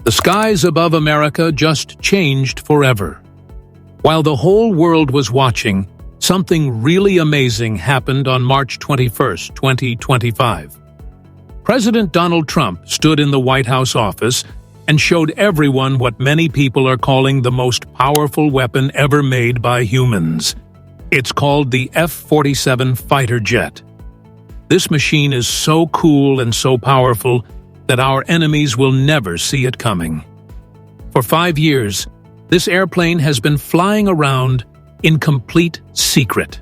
The skies above America just changed forever. While the whole world was watching, something really amazing happened on March 21st, 2025. President Donald Trump stood in the White House office and showed everyone what many people are calling the most powerful weapon ever made by humans. It's called the F-47 fighter jet. This machine is so cool and so powerful that our enemies will never see it coming. For 5 years, this airplane has been flying around in complete secret.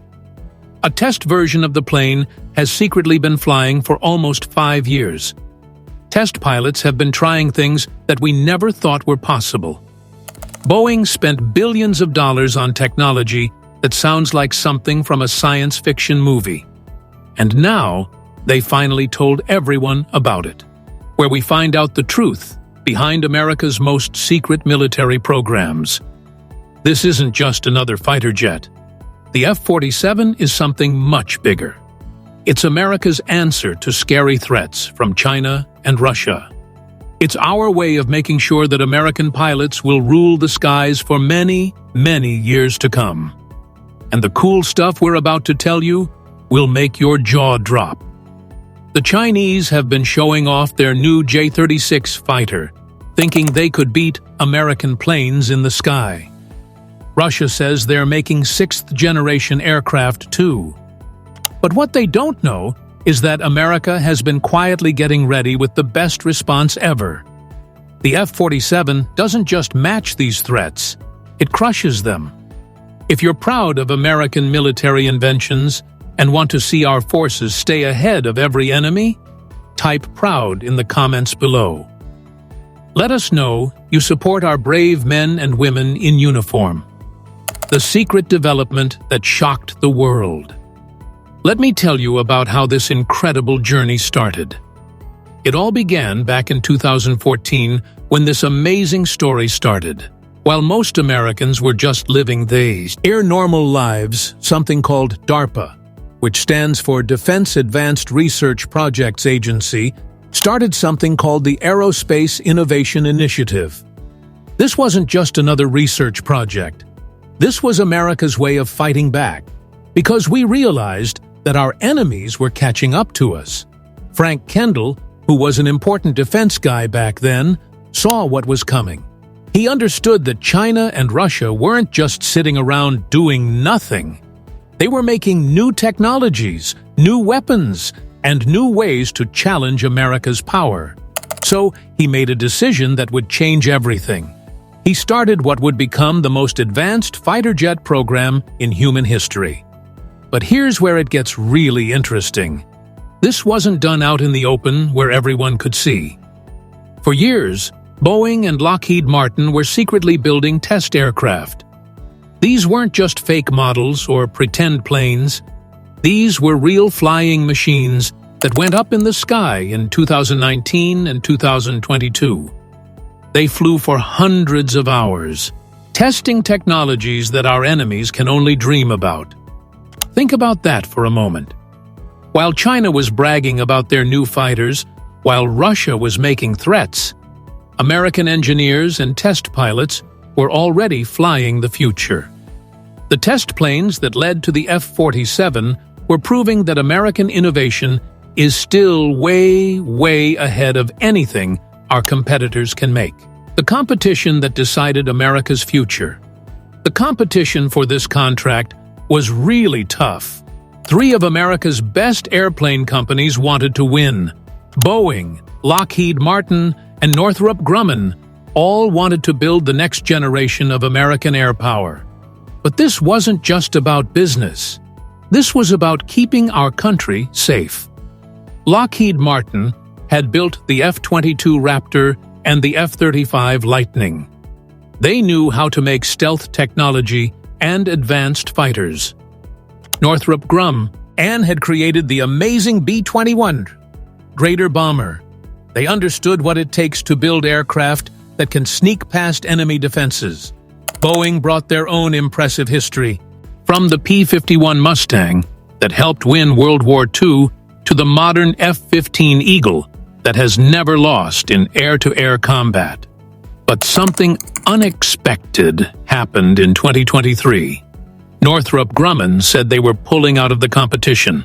A test version of the plane has secretly been flying for almost 5 years. Test pilots have been trying things that we never thought were possible. Boeing spent billions of dollars on technology that sounds like something from a science fiction movie. And now, they finally told everyone about it, where we find out the truth behind America's most secret military programs. This isn't just another fighter jet. The F-47 is something much bigger. It's America's answer to scary threats from China and Russia. It's our way of making sure that American pilots will rule the skies for many, many years to come. And the cool stuff we're about to tell you will make your jaw drop. The Chinese have been showing off their new J-36 fighter, thinking they could beat American planes in the sky. Russia says they're making 6th-generation aircraft too. But what they don't know is that America has been quietly getting ready with the best response ever. The F-47 doesn't just match these threats, it crushes them. If you're proud of American military inventions and want to see our forces stay ahead of every enemy, type "proud" in the comments below. Let us know you support our brave men and women in uniform. The secret development that shocked the world. Let me tell you about how this incredible journey started. It all began back in 2014 when this amazing story started. While most Americans were just living their normal lives, something called DARPA, which stands for Defense Advanced Research Projects Agency, started something called the Aerospace Innovation Initiative. This wasn't just another research project. This was America's way of fighting back, because we realized that our enemies were catching up to us. Frank Kendall, who was an important defense guy back then, saw what was coming. He understood that China and Russia weren't just sitting around doing nothing. They were making new technologies, new weapons, and new ways to challenge America's power. So he made a decision that would change everything. He started what would become the most advanced fighter jet program in human history. But here's where it gets really interesting. This wasn't done out in the open where everyone could see. For years, Boeing and Lockheed Martin were secretly building test aircraft. These weren't just fake models or pretend planes. These were real flying machines that went up in the sky in 2019 and 2022. They flew for hundreds of hours, testing technologies that our enemies can only dream about. Think about that for a moment. While China was bragging about their new fighters, while Russia was making threats, American engineers and test pilots were already flying the future. The test planes that led to the F-47 were proving that American innovation is still way, way ahead of anything our competitors can make. The competition that decided America's future. The competition for this contract was really tough. 3 of America's best airplane companies wanted to win. Boeing, Lockheed Martin, and Northrop Grumman all wanted to build the next generation of American air power. But this wasn't just about business. This was about keeping our country safe. Lockheed Martin had built the F-22 Raptor and the F-35 Lightning. They knew how to make stealth technology and advanced fighters. Northrop Grumman had created the amazing B-21 Raider bomber. They understood what it takes to build aircraft that can sneak past enemy defenses. Boeing brought their own impressive history, from the P-51 Mustang that helped win World War II to the modern F-15 Eagle that has never lost in air-to-air combat. But something unexpected happened in 2023. Northrop Grumman said they were pulling out of the competition.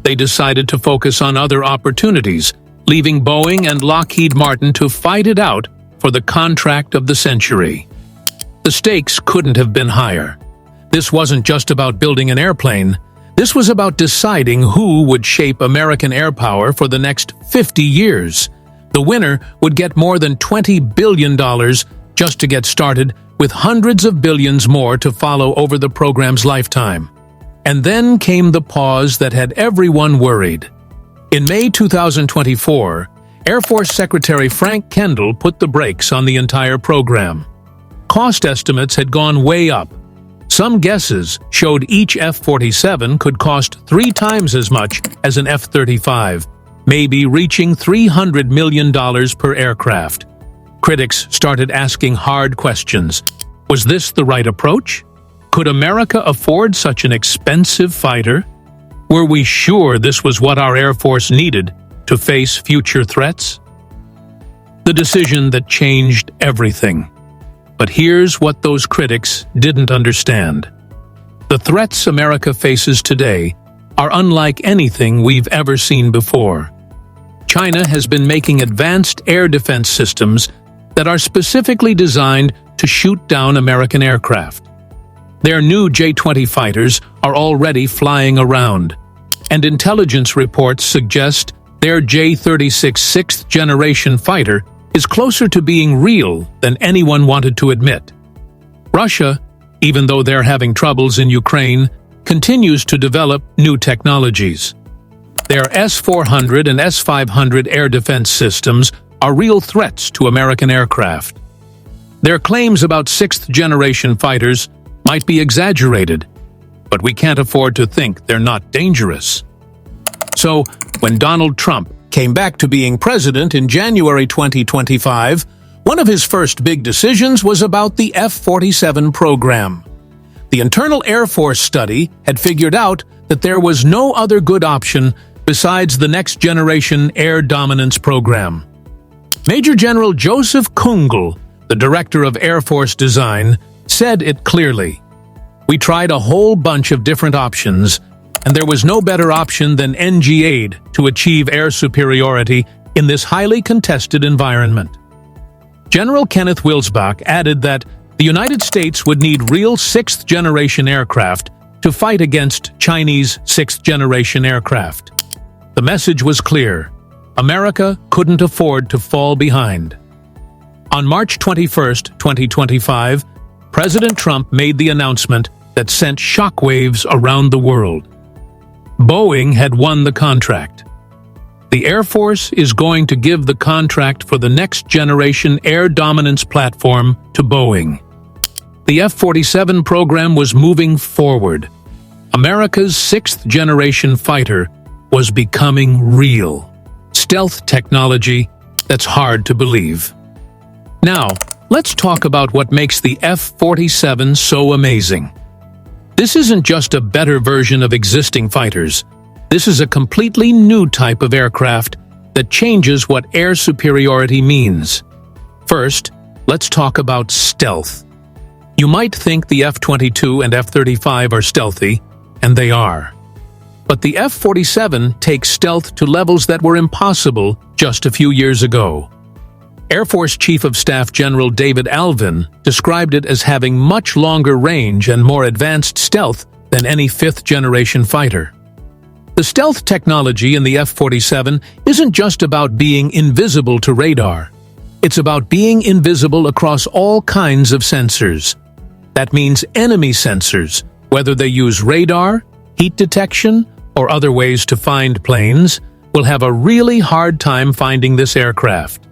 They decided to focus on other opportunities, leaving Boeing and Lockheed Martin to fight it out for the contract of the century. The stakes couldn't have been higher. This wasn't just about building an airplane. This was about deciding who would shape American air power for the next 50 years. The winner would get more than $20 billion just to get started, with hundreds of billions more to follow over the program's lifetime. And then came the pause that had everyone worried. In May 2024, Air Force Secretary Frank Kendall put the brakes on the entire program. Cost estimates had gone way up. Some guesses showed each F-47 could cost 3 times as much as an F-35, maybe reaching $300 million per aircraft. Critics started asking hard questions. Was this the right approach? Could America afford such an expensive fighter? Were we sure this was what our Air Force needed to face future threats? The decision that changed everything. But here's what those critics didn't understand. The threats America faces today are unlike anything we've ever seen before. China has been making advanced air defense systems that are specifically designed to shoot down American aircraft. Their new J-20 fighters are already flying around, and intelligence reports suggest their J-36 sixth-generation fighter is closer to being real than anyone wanted to admit. Russia, even though they're having troubles in Ukraine, continues to develop new technologies. Their S-400 and S-500 air defense systems are real threats to American aircraft. Their claims about sixth-generation fighters might be exaggerated, but we can't afford to think they're not dangerous. So, when Donald Trump came back to being president in January 2025, one of his first big decisions was about the F-47 program. The Internal Air Force study had figured out that there was no other good option besides the next-generation air dominance program. Major General Joseph Kungl, the director of Air Force Design, said it clearly. We tried a whole bunch of different options, and there was no better option than NG-8 to achieve air superiority in this highly contested environment. General Kenneth Wilsbach added that the United States would need real sixth-generation aircraft to fight against Chinese sixth-generation aircraft. The message was clear. America couldn't afford to fall behind. On March 21, 2025, President Trump made the announcement that sent shockwaves around the world. Boeing had won the contract. The Air Force is going to give the contract for the next-generation air dominance platform to Boeing. The F-47 program was moving forward. America's sixth-generation fighter was becoming real. Stealth technology that's hard to believe. Now, let's talk about what makes the F-47 so amazing. This isn't just a better version of existing fighters. This is a completely new type of aircraft that changes what air superiority means. First, let's talk about stealth. You might think the F-22 and F-35 are stealthy, and they are. But the F-47 takes stealth to levels that were impossible just a few years ago. Air Force Chief of Staff General David Alvin described it as having much longer range and more advanced stealth than any fifth-generation fighter. The stealth technology in the F-47 isn't just about being invisible to radar. It's about being invisible across all kinds of sensors. That means enemy sensors, whether they use radar, heat detection, or other ways to find planes, will have a really hard time finding this aircraft.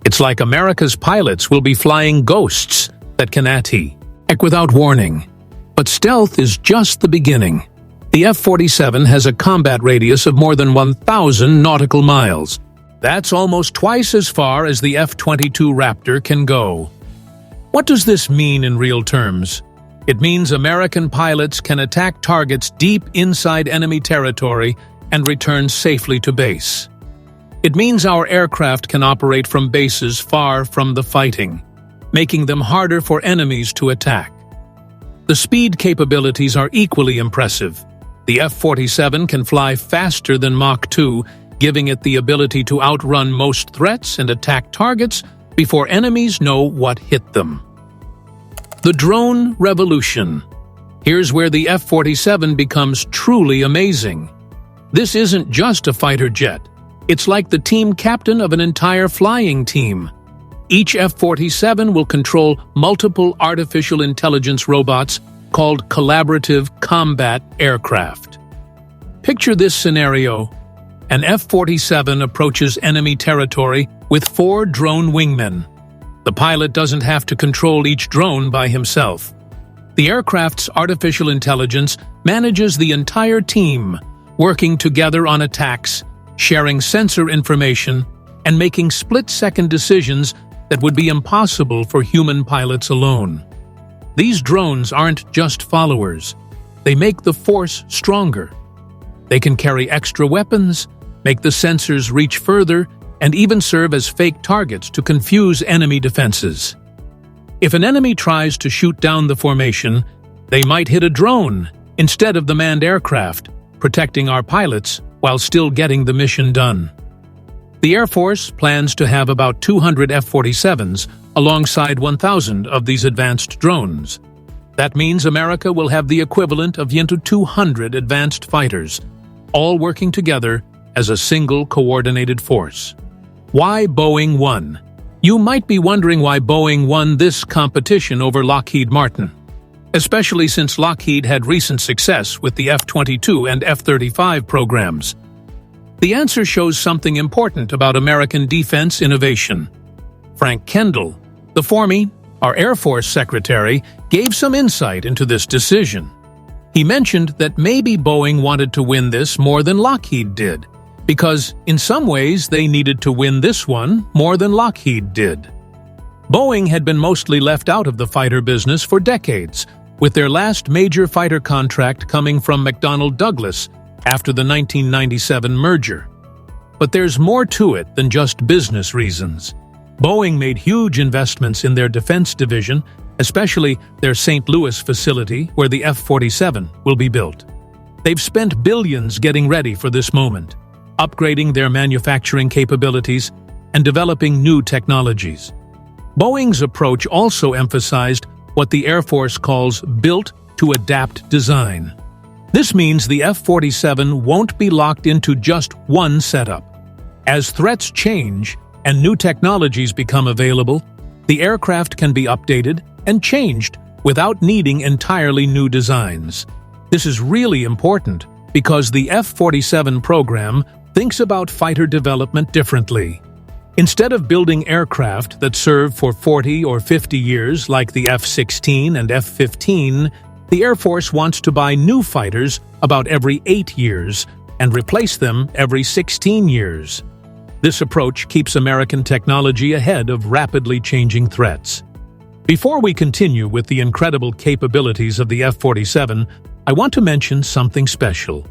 It's like America's pilots will be flying ghosts that can attack without warning. But stealth is just the beginning. The F-47 has a combat radius of more than 1,000 nautical miles. That's almost twice as far as the F-22 Raptor can go. What does this mean in real terms? It means American pilots can attack targets deep inside enemy territory and return safely to base. It means our aircraft can operate from bases far from the fighting. making them harder for enemies to attack. The speed capabilities are equally impressive. The F-47 can fly faster than Mach 2, giving it the ability to outrun most threats and attack targets before enemies know what hit them. The drone revolution. Here's where the F-47 becomes truly amazing. This isn't just a fighter jet. It's like the team captain of an entire flying team. Each F-47 will control multiple artificial intelligence robots called collaborative combat aircraft. Picture this scenario. An F-47 approaches enemy territory with 4 drone wingmen. The pilot doesn't have to control each drone by himself. The aircraft's artificial intelligence manages the entire team, working together on attacks, sharing sensor information, and making split-second decisions that would be impossible for human pilots alone. These drones aren't just followers. They make the force stronger. They can carry extra weapons, make the sensors reach further, and even serve as fake targets to confuse enemy defenses. If an enemy tries to shoot down the formation, they might hit a drone instead of the manned aircraft, protecting our pilots while still getting the mission done. The Air Force plans to have about 200 F-47s alongside 1,000 of these advanced drones. That means America will have the equivalent of 200 advanced fighters, all working together as a single coordinated force. Why Boeing won? You might be wondering why Boeing won this competition over Lockheed Martin, especially since Lockheed had recent success with the F-22 and F-35 programs. The answer shows something important about American defense innovation. Frank Kendall, the former, our Air Force Secretary, gave some insight into this decision. He mentioned that maybe Boeing wanted to win this more than Lockheed did, because in some ways they needed to win this one more than Lockheed did. Boeing had been mostly left out of the fighter business for decades, with their last major fighter contract coming from McDonnell Douglas after the 1997 merger. But there's more to it than just business reasons. Boeing made huge investments in their defense division, especially their St. Louis facility where the F-47 will be built. They've spent billions getting ready for this moment, upgrading their manufacturing capabilities and developing new technologies. Boeing's approach also emphasized what the Air Force calls built-to-adapt design. This means the F-47 won't be locked into just one setup. As threats change and new technologies become available, the aircraft can be updated and changed without needing entirely new designs. This is really important because the F-47 program thinks about fighter development differently. Instead of building aircraft that serve for 40 or 50 years like the F-16 and F-15, the Air Force wants to buy new fighters about every 8 years and replace them every 16 years. This approach keeps American technology ahead of rapidly changing threats. Before we continue with the incredible capabilities of the F-47, I want to mention something special.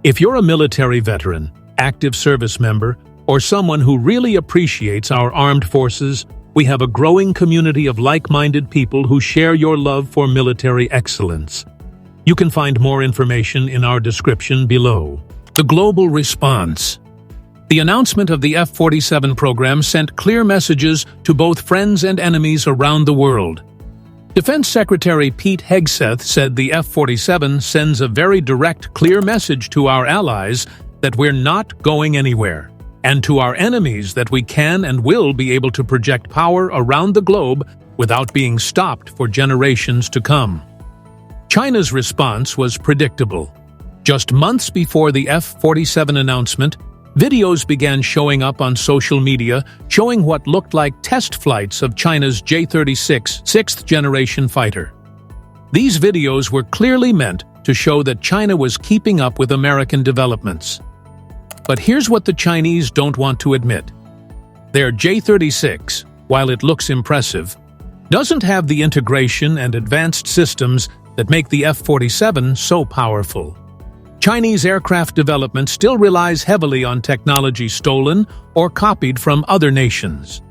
If you're a military veteran, active service member, or someone who really appreciates our armed forces, we have a growing community of like-minded people who share your love for military excellence. You can find more information in our description below. The global response. The announcement of the F-47 program sent clear messages to both friends and enemies around the world. Defense Secretary Pete Hegseth said the F-47 sends a very direct, clear message to our allies that we're not going anywhere, and to our enemies that we can and will be able to project power around the globe without being stopped for generations to come. China's response was predictable. Just months before the F-47 announcement, videos began showing up on social media showing what looked like test flights of China's J-36 sixth-generation fighter. These videos were clearly meant to show that China was keeping up with American developments. But here's what the Chinese don't want to admit. Their J-36, while it looks impressive, doesn't have the integration and advanced systems that make the F-47 so powerful. Chinese aircraft development still relies heavily on technology stolen or copied from other nations.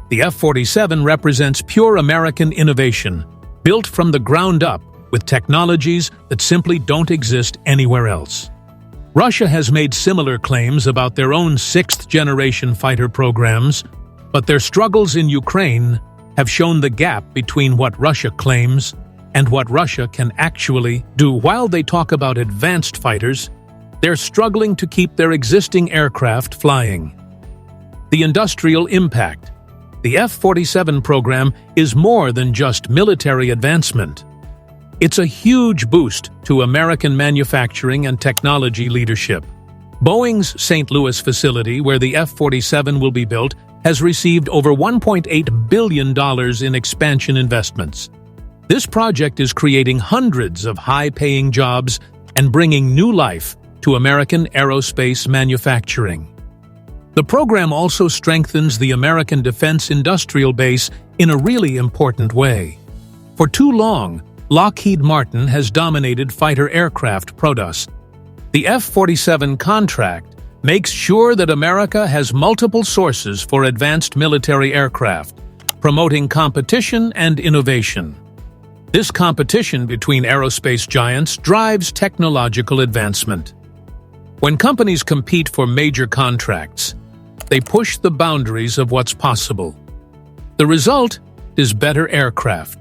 The F-47 represents pure American innovation, built from the ground up with technologies that simply don't exist anywhere else. Russia has made similar claims about their own sixth-generation fighter programs, but their struggles in Ukraine have shown the gap between what Russia claims and what Russia can actually do. While they talk about advanced fighters, they're struggling to keep their existing aircraft flying. The industrial impact. The F-47 program is more than just military advancement. It's a huge boost to American manufacturing and technology leadership. Boeing's St. Louis facility, where the F-47 will be built, has received over $1.8 billion in expansion investments. This project is creating hundreds of high-paying jobs and bringing new life to American aerospace manufacturing. The program also strengthens the American defense industrial base in a really important way. For too long, Lockheed Martin has dominated fighter aircraft products. The F-47 contract makes sure that America has multiple sources for advanced military aircraft, promoting competition and innovation. This competition between aerospace giants drives technological advancement. When companies compete for major contracts, they push the boundaries of what's possible. The result is better aircraft,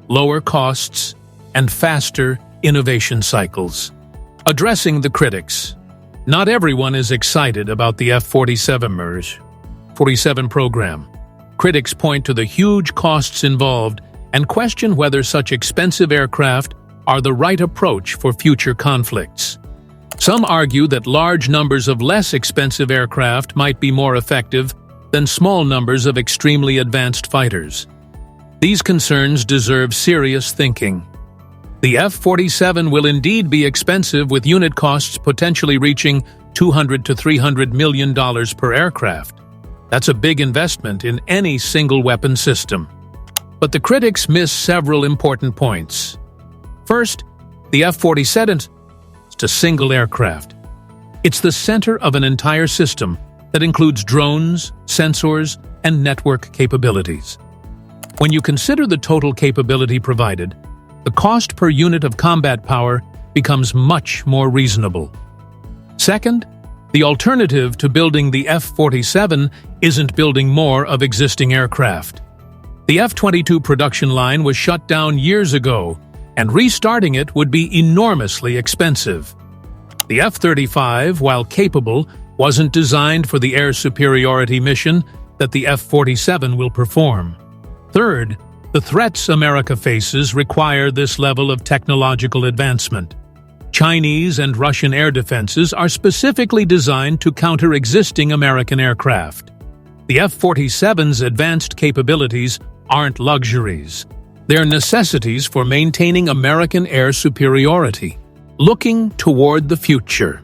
lower costs, and faster innovation cycles. Addressing the critics. Not everyone is excited about the F-47 program. Critics point to the huge costs involved and question whether such expensive aircraft are the right approach for future conflicts. Some argue that large numbers of less expensive aircraft might be more effective than small numbers of extremely advanced fighters. These concerns deserve serious thinking. The F-47 will indeed be expensive, with unit costs potentially reaching $200 to $300 million per aircraft. That's a big investment in any single weapon system. But the critics miss several important points. First, the F-47 is a single aircraft. It's the center of an entire system that includes drones, sensors, and network capabilities. When you consider the total capability provided, the cost per unit of combat power becomes much more reasonable. Second, the alternative to building the F-47 isn't building more of existing aircraft. The F-22 production line was shut down years ago, and restarting it would be enormously expensive. The F-35, while capable, wasn't designed for the air superiority mission that the F-47 will perform. Third, the threats America faces require this level of technological advancement. Chinese and Russian air defenses are specifically designed to counter existing American aircraft. The F-47's advanced capabilities aren't luxuries. They're necessities for maintaining American air superiority. Looking toward the future.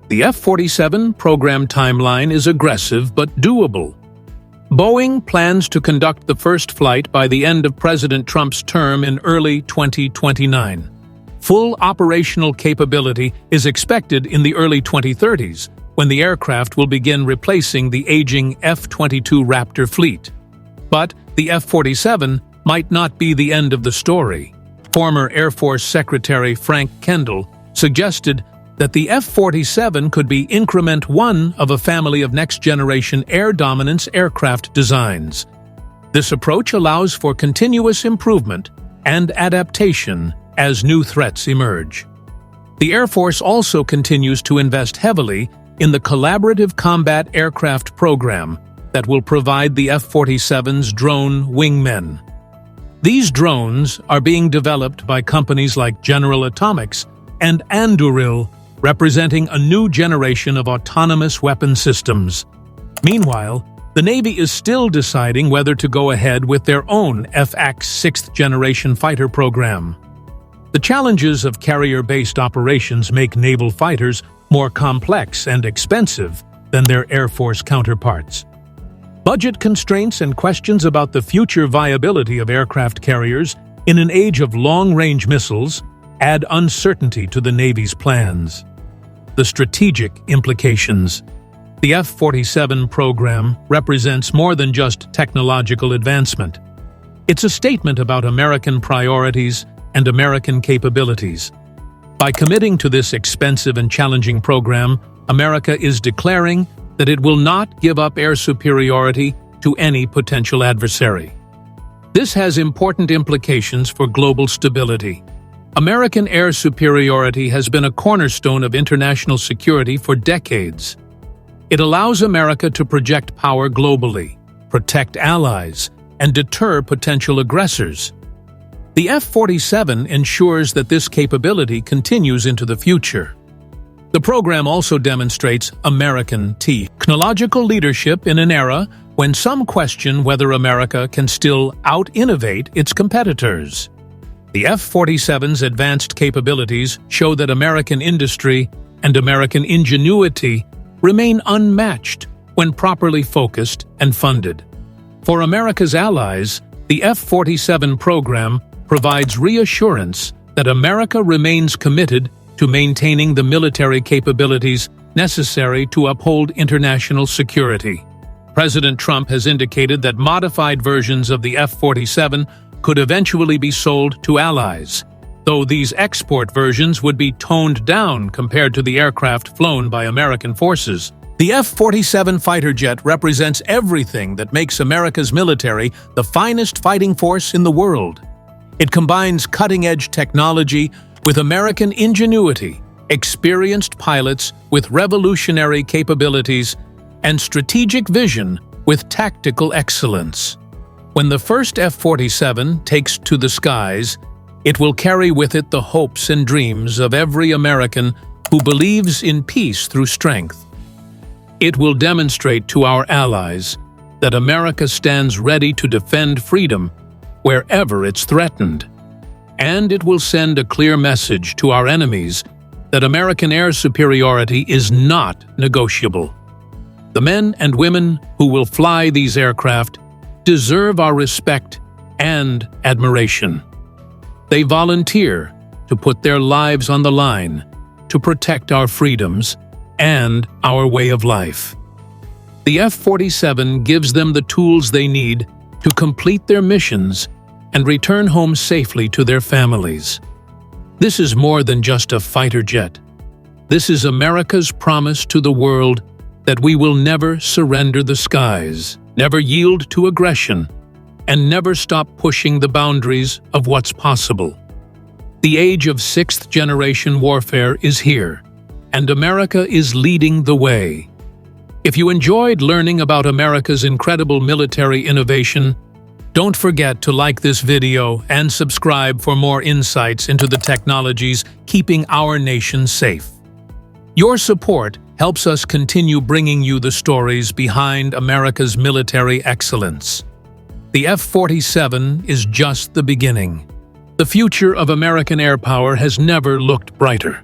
The F-47 program timeline is aggressive but doable. Boeing plans to conduct the first flight by the end of President Trump's term in early 2029. Full operational capability is expected in the early 2030s, when the aircraft will begin replacing the aging F-22 Raptor fleet. But the F-47 might not be the end of the story. Former Air Force Secretary Frank Kendall suggested that the F-47 could be increment one of a family of next-generation air dominance aircraft designs. This approach allows for continuous improvement and adaptation as new threats emerge. The Air Force also continues to invest heavily in the Collaborative Combat Aircraft program that will provide the F-47's drone wingmen. These drones are being developed by companies like General Atomics and Anduril, representing a new generation of autonomous weapon systems. Meanwhile, the Navy is still deciding whether to go ahead with their own F-X sixth-generation fighter program. The challenges of carrier-based operations make naval fighters more complex and expensive than their Air Force counterparts. Budget constraints and questions about the future viability of aircraft carriers in an age of long-range missiles add uncertainty to the Navy's plans. The strategic implications. The F-47 program represents more than just technological advancement. It's a statement about American priorities and American capabilities. By committing to this expensive and challenging program, America is declaring that it will not give up air superiority to any potential adversary. This has important implications for global stability. American air superiority has been a cornerstone of international security for decades. It allows America to project power globally, protect allies, and deter potential aggressors. The F-47 ensures that this capability continues into the future. The program also demonstrates American technological leadership in an era when some question whether America can still out-innovate its competitors. The F-47's advanced capabilities show that American industry and American ingenuity remain unmatched when properly focused and funded. For America's allies, the F-47 program provides reassurance that America remains committed to maintaining the military capabilities necessary to uphold international security. President Trump has indicated that modified versions of the F-47 could eventually be sold to allies, though these export versions would be toned down compared to the aircraft flown by American forces. The F-47 fighter jet represents everything that makes America's military the finest fighting force in the world. It combines cutting-edge technology with American ingenuity, experienced pilots with revolutionary capabilities, and strategic vision with tactical excellence. When the first F-47 takes to the skies, it will carry with it the hopes and dreams of every American who believes in peace through strength. It will demonstrate to our allies that America stands ready to defend freedom wherever it's threatened. And it will send a clear message to our enemies that American air superiority is not negotiable. The men and women who will fly these aircraft deserve our respect and admiration. They volunteer to put their lives on the line to protect our freedoms and our way of life. The F-47 gives them the tools they need to complete their missions and return home safely to their families. This is more than just a fighter jet. This is America's promise to the world that we will never surrender the skies, never yield to aggression, and never stop pushing the boundaries of what's possible. The age of sixth-generation warfare is here, and America is leading the way. If you enjoyed learning about America's incredible military innovation, don't forget to like this video and subscribe for more insights into the technologies keeping our nation safe. Your support helps us continue bringing you the stories behind America's military excellence. The F-47 is just the beginning. The future of American air power has never looked brighter.